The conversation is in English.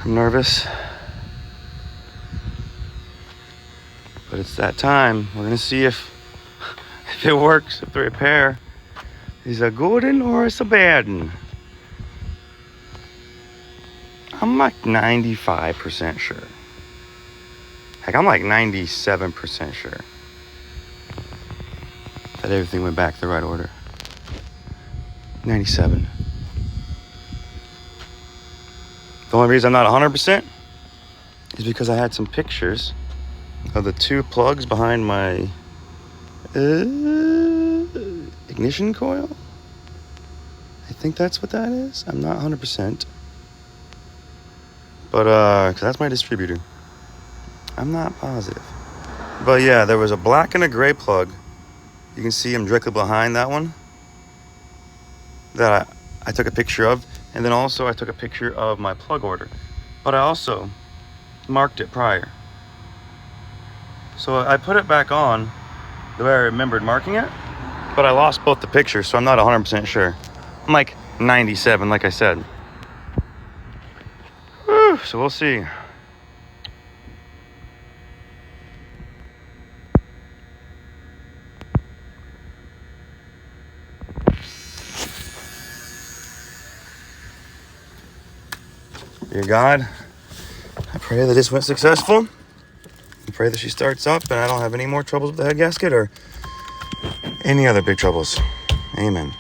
I'm nervous, but it's that time. We're gonna see if it works, if the repair is a good one or it's a bad one. I'm like 95% sure. Heck, I'm like 97% sure that everything went back the right order. 97. The only reason I'm not 100% is because I had some pictures of the two plugs behind my ignition coil. I think that's what that is. I'm not 100%. But, because that's my distributor. I'm not positive. But yeah, there was a black and a gray plug. You can see them directly behind that one that I took a picture of. And then also I took a picture of my plug order. But I also marked it prior. So I put it back on the way I remembered marking it. But I lost both the pictures, so I'm not 100% sure. I'm like 97, like I said. Whew, so we'll see. Dear God, I pray that this went successful. I pray that she starts up and I don't have any more troubles with the head gasket or any other big troubles. Amen.